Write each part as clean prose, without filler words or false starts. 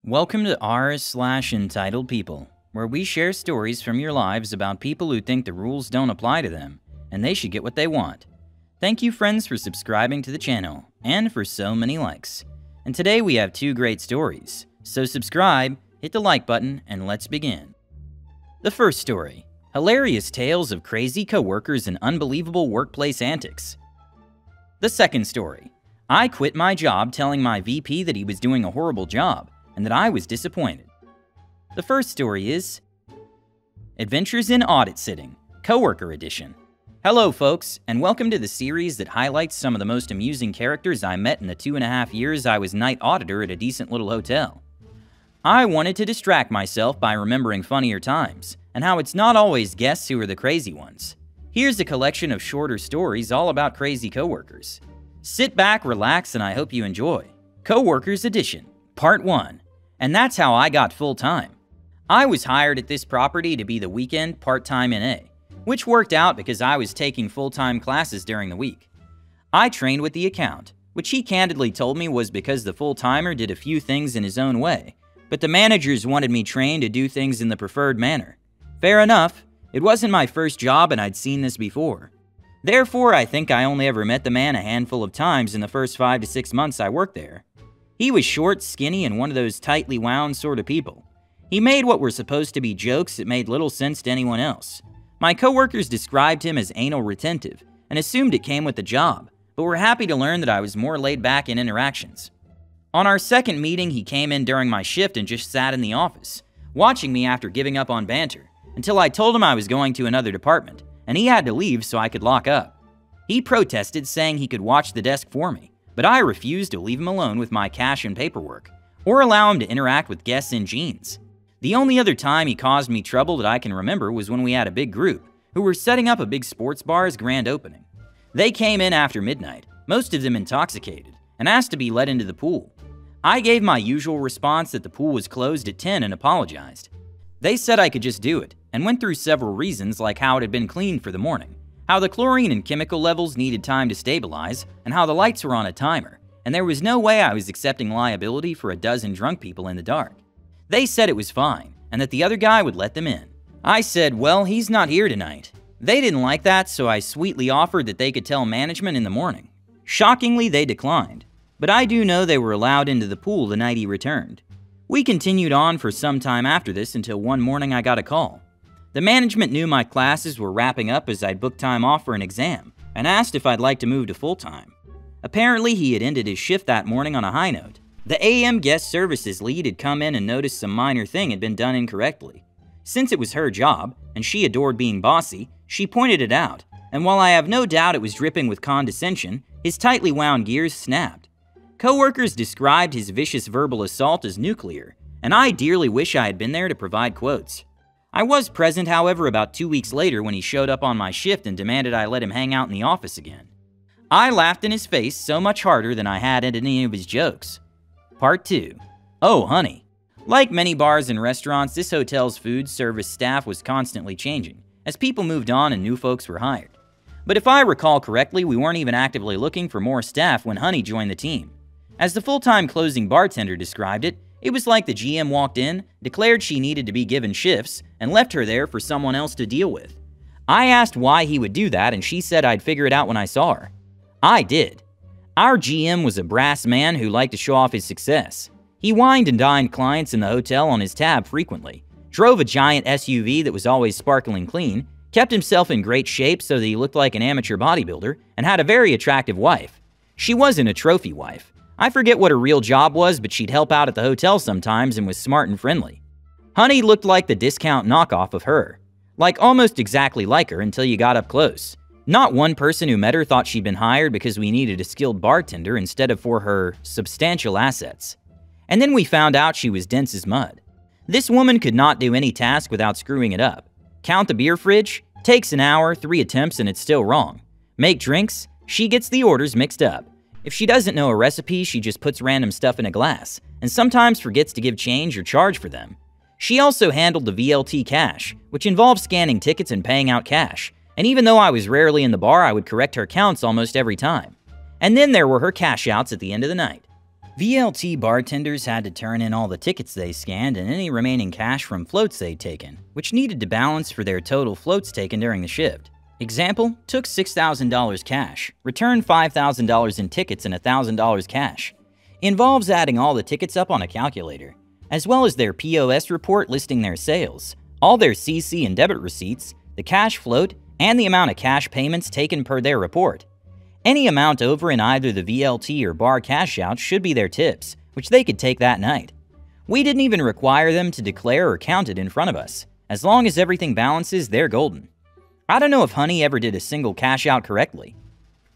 Welcome to r/Entitled People, where we share stories from your lives about people who think the rules don't apply to them, and they should get what they want. Thank you, friends, for subscribing to the channel, and for so many likes. And today we have two great stories, so subscribe, hit the like button, and let's begin. The first story: hilarious tales of crazy coworkers and unbelievable workplace antics. The second story: I quit my job telling my VP that he was doing a horrible job, and that I was disappointed. The first story is Adventures in Audit Sitting, Coworker Edition. Hello folks, and welcome to the series that highlights some of the most amusing characters I met in the 2.5 years I was night auditor at a decent little hotel. I wanted to distract myself by remembering funnier times, and how it's not always guests who are the crazy ones. Here's a collection of shorter stories all about crazy coworkers. Sit back, relax, and I hope you enjoy. Coworkers Edition, Part 1. And that's how I got full-time. I was hired at this property to be the weekend part-time NA, which worked out because I was taking full-time classes during the week. I trained with the account, which he candidly told me was because the full-timer did a few things in his own way, but the managers wanted me trained to do things in the preferred manner. Fair enough, it wasn't my first job and I'd seen this before. Therefore, I think I only ever met the man a handful of times in the first 5 to 6 months I worked there. He was short, skinny, and one of those tightly wound sort of people. He made what were supposed to be jokes that made little sense to anyone else. My coworkers described him as anal retentive and assumed it came with the job, but were happy to learn that I was more laid back in interactions. On our second meeting, he came in during my shift and just sat in the office, watching me after giving up on banter, until I told him I was going to another department, and he had to leave so I could lock up. He protested, saying he could watch the desk for me, but I refused to leave him alone with my cash and paperwork, or allow him to interact with guests in jeans. The only other time he caused me trouble that I can remember was when we had a big group, who were setting up a big sports bar's grand opening. They came in after midnight, most of them intoxicated, and asked to be let into the pool. I gave my usual response that the pool was closed at 10 and apologized. They said I could just do it, and went through several reasons like how it had been cleaned for the morning, how the chlorine and chemical levels needed time to stabilize, and how the lights were on a timer, and there was no way I was accepting liability for a dozen drunk people in the dark. They said it was fine, and that the other guy would let them in. I said, well, he's not here tonight. They didn't like that, so I sweetly offered that they could tell management in the morning. Shockingly, they declined, but I do know they were allowed into the pool the night he returned. We continued on for some time after this until one morning I got a call. The management knew my classes were wrapping up as I'd booked time off for an exam, and asked if I'd like to move to full-time. Apparently, he had ended his shift that morning on a high note. The AM guest services lead had come in and noticed some minor thing had been done incorrectly. Since it was her job, and she adored being bossy, she pointed it out, and while I have no doubt it was dripping with condescension, his tightly wound gears snapped. Coworkers described his vicious verbal assault as nuclear, and I dearly wish I had been there to provide quotes. I was present, however, about 2 weeks later when he showed up on my shift and demanded I let him hang out in the office again. I laughed in his face so much harder than I had at any of his jokes. Part 2. Oh, honey. Like many bars and restaurants, this hotel's food service staff was constantly changing, as people moved on and new folks were hired. But if I recall correctly, we weren't even actively looking for more staff when Honey joined the team. As the full-time closing bartender described it, it was like the GM walked in, declared she needed to be given shifts, and left her there for someone else to deal with. I asked why he would do that, and she said I'd figure it out when I saw her. I did. Our GM was a brass man who liked to show off his success. He wined and dined clients in the hotel on his tab frequently, drove a giant SUV that was always sparkling clean, kept himself in great shape so that he looked like an amateur bodybuilder, and had a very attractive wife. She wasn't a trophy wife. I forget what her real job was, but she'd help out at the hotel sometimes and was smart and friendly. Honey looked like the discount knockoff of her. Like almost exactly like her until you got up close. Not one person who met her thought she'd been hired because we needed a skilled bartender instead of for her substantial assets. And then we found out she was dense as mud. This woman could not do any task without screwing it up. Count the beer fridge? Takes an hour, 3 attempts, and it's still wrong. Make drinks? She gets the orders mixed up. If she doesn't know a recipe, she just puts random stuff in a glass, and sometimes forgets to give change or charge for them. She also handled the VLT cash, which involved scanning tickets and paying out cash, and even though I was rarely in the bar, I would correct her counts almost every time. And then there were her cash outs at the end of the night. VLT bartenders had to turn in all the tickets they scanned and any remaining cash from floats they'd taken, which needed to balance for their total floats taken during the shift. Example, took $6,000 cash, returned $5,000 in tickets and $1,000 cash. Involves adding all the tickets up on a calculator, as well as their POS report listing their sales, all their CC and debit receipts, the cash float, and the amount of cash payments taken per their report. Any amount over in either the VLT or bar cash out should be their tips, which they could take that night. We didn't even require them to declare or count it in front of us. As long as everything balances, they're golden. I don't know if Honey ever did a single cash out correctly.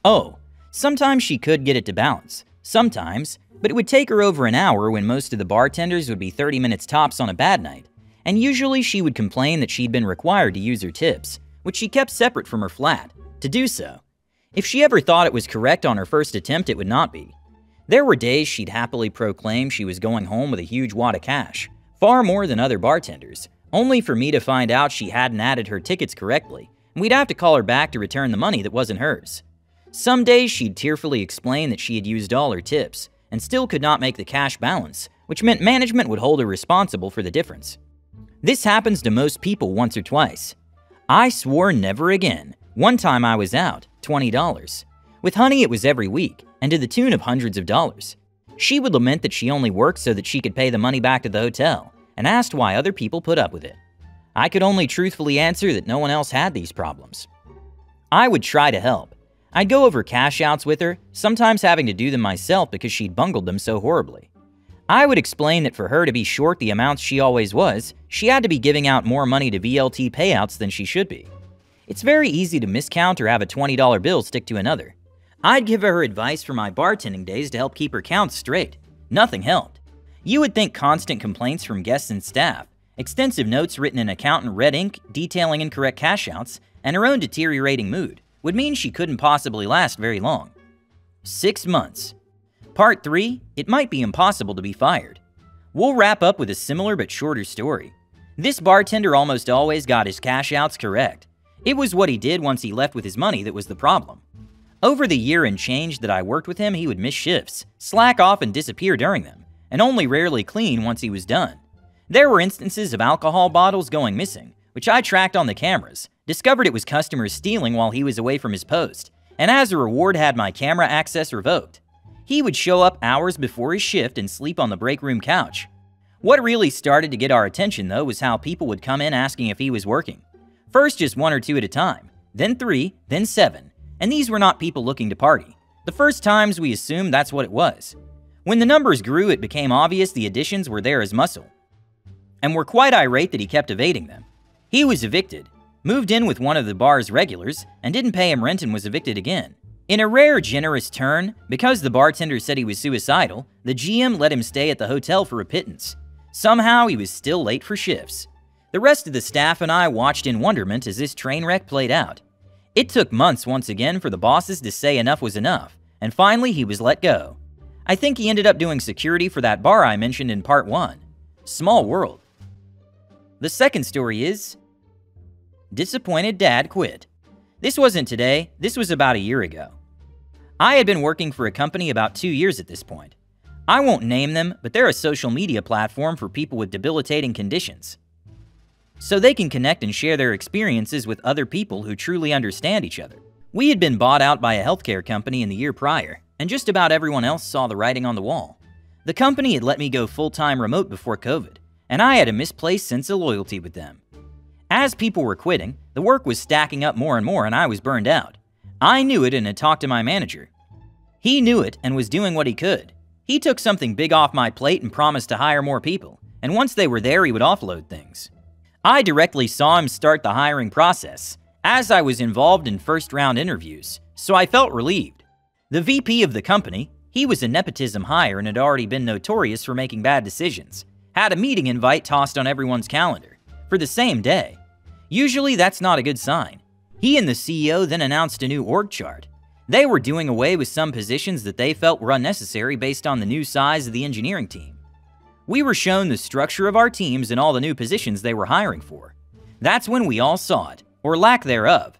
Oh, sometimes she could get it to balance. Sometimes, but it would take her over an hour when most of the bartenders would be 30 minutes tops on a bad night. And usually she would complain that she'd been required to use her tips, which she kept separate from her flat, to do so. If she ever thought it was correct on her first attempt, it would not be. There were days she'd happily proclaim she was going home with a huge wad of cash, far more than other bartenders, only for me to find out she hadn't added her tickets correctly, and we'd have to call her back to return the money that wasn't hers. Some days she'd tearfully explain that she had used all her tips, and still could not make the cash balance, which meant management would hold her responsible for the difference. This happens to most people once or twice. I swore never again. One time I was out, $20. With Honey it was every week, and to the tune of hundreds of dollars. She would lament that she only worked so that she could pay the money back to the hotel, and asked why other people put up with it. I could only truthfully answer that no one else had these problems. I would try to help. I'd go over cash outs with her, sometimes having to do them myself because she'd bungled them so horribly. I would explain that for her to be short the amounts she always was, she had to be giving out more money to VLT payouts than she should be. It's very easy to miscount or have a $20 bill stick to another. I'd give her advice for my bartending days to help keep her counts straight. Nothing helped. You would think constant complaints from guests and staff, extensive notes written in accountant red ink detailing incorrect cash outs, and her own deteriorating mood would mean she couldn't possibly last very long. 6 months. Part 3, it might be impossible to be fired. We'll wrap up with a similar but shorter story. This bartender almost always got his cash outs correct. It was what he did once he left with his money that was the problem. Over the year and change that I worked with him, he would miss shifts, slack off and disappear during them, and only rarely clean once he was done. There were instances of alcohol bottles going missing, which I tracked on the cameras, discovered it was customers stealing while he was away from his post, and as a reward had my camera access revoked. He would show up hours before his shift and sleep on the break room couch. What really started to get our attention though was how people would come in asking if he was working. First just 1 or 2 at a time, then 3, then 7, and these were not people looking to party. The first times we assumed that's what it was. When the numbers grew, it became obvious the additions were there as muscle, and were quite irate that he kept evading them. He was evicted, moved in with one of the bar's regulars, and didn't pay him rent and was evicted again. In a rare generous turn, because the bartender said he was suicidal, the GM let him stay at the hotel for a pittance. Somehow he was still late for shifts. The rest of the staff and I watched in wonderment as this train wreck played out. It took months once again for the bosses to say enough was enough, and finally he was let go. I think he ended up doing security for that bar I mentioned in part 1. Small world. The second story is Disappointed Dad Quit. This wasn't today, this was about a year ago. I had been working for a company about 2 years at this point. I won't name them, but they're a social media platform for people with debilitating conditions, so they can connect and share their experiences with other people who truly understand each other. We had been bought out by a healthcare company in the year prior, and just about everyone else saw the writing on the wall. The company had let me go full-time remote before COVID, and I had a misplaced sense of loyalty with them. As people were quitting, the work was stacking up more and more and I was burned out. I knew it and had talked to my manager. He knew it and was doing what he could. He took something big off my plate and promised to hire more people, and once they were there he would offload things. I directly saw him start the hiring process, as I was involved in first-round interviews, so I felt relieved. The VP of the company, he was a nepotism hire and had already been notorious for making bad decisions, had a meeting invite tossed on everyone's calendar, for the same day. Usually that's not a good sign. He and the CEO then announced a new org chart. They were doing away with some positions that they felt were unnecessary based on the new size of the engineering team. We were shown the structure of our teams and all the new positions they were hiring for. That's when we all saw it, or lack thereof.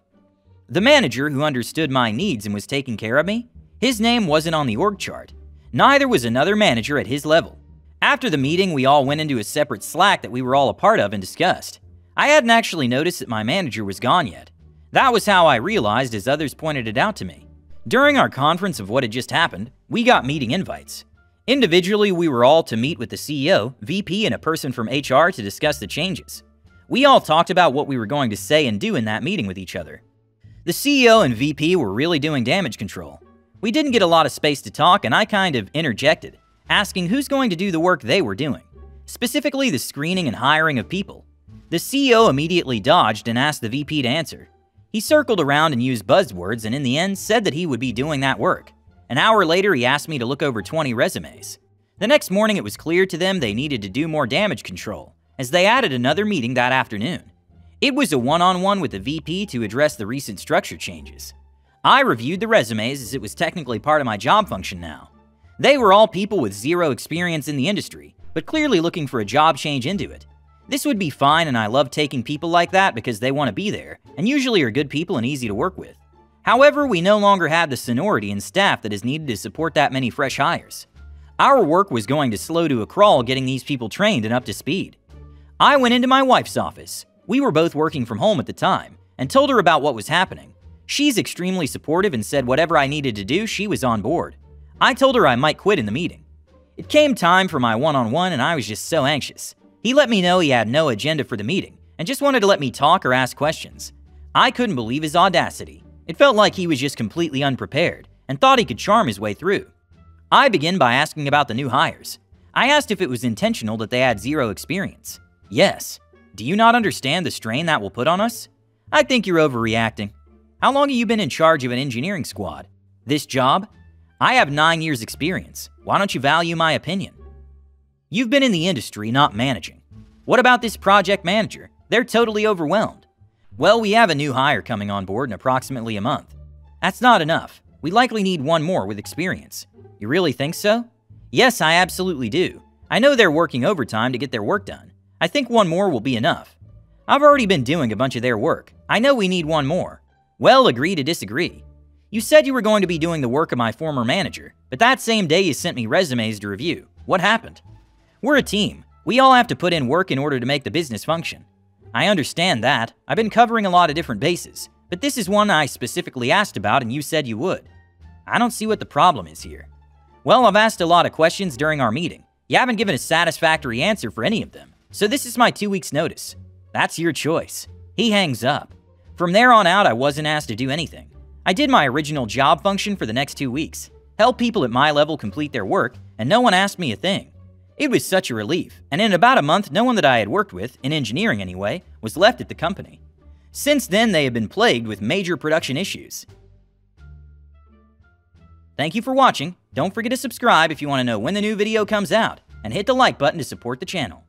The manager who understood my needs and was taking care of me, his name wasn't on the org chart. Neither was another manager at his level. After the meeting, we all went into a separate Slack that we were all a part of and discussed. I hadn't actually noticed that my manager was gone yet. That was how I realized as others pointed it out to me. During our conference of what had just happened, we got meeting invites. Individually, we were all to meet with the CEO, VP, and a person from HR to discuss the changes. We all talked about what we were going to say and do in that meeting with each other. The CEO and VP were really doing damage control. We didn't get a lot of space to talk, and I kind of interjected, asking who's going to do the work they were doing, specifically the screening and hiring of people. The CEO immediately dodged and asked the VP to answer. He circled around and used buzzwords and in the end said that he would be doing that work. An hour later, he asked me to look over 20 resumes. The next morning, it was clear to them they needed to do more damage control, as they added another meeting that afternoon. It was a one-on-one with the VP to address the recent structure changes. I reviewed the resumes as it was technically part of my job function now. They were all people with zero experience in the industry, but clearly looking for a job change into it. This would be fine, and I love taking people like that because they want to be there, and usually are good people and easy to work with. However, we no longer had the seniority and staff that is needed to support that many fresh hires. Our work was going to slow to a crawl getting these people trained and up to speed. I went into my wife's office. We were both working from home at the time, and told her about what was happening. She's extremely supportive and said whatever I needed to do, she was on board. I told her I might quit in the meeting. It came time for my one-on-one and I was just so anxious. He let me know he had no agenda for the meeting and just wanted to let me talk or ask questions. I couldn't believe his audacity. It felt like he was just completely unprepared and thought he could charm his way through. I began by asking about the new hires. I asked if it was intentional that they had zero experience. Yes. Do you not understand the strain that will put on us? I think you're overreacting. How long have you been in charge of an engineering squad? This job? I have 9 years experience. Why don't you value my opinion? You've been in the industry, not managing. What about this project manager? They're totally overwhelmed. Well, we have a new hire coming on board in approximately a month. That's not enough. We likely need one more with experience. You really think so? Yes, I absolutely do. I know they're working overtime to get their work done. I think one more will be enough. I've already been doing a bunch of their work. I know we need one more. Well, agree to disagree. You said you were going to be doing the work of my former manager, but that same day you sent me resumes to review. What happened? We're a team. We all have to put in work in order to make the business function. I understand that. I've been covering a lot of different bases, but this is one I specifically asked about and you said you would. I don't see what the problem is here. Well, I've asked a lot of questions during our meeting. You haven't given a satisfactory answer for any of them, so this is my 2 weeks' notice. That's your choice. He hangs up. From there on out, I wasn't asked to do anything. I did my original job function for the next 2 weeks, help people at my level complete their work, and no one asked me a thing. It was such a relief, and in about a month, no one that I had worked with, in engineering anyway, was left at the company. Since then, they have been plagued with major production issues. Thank you for watching. Don't forget to subscribe if you want to know when the new video comes out, and hit the like button to support the channel.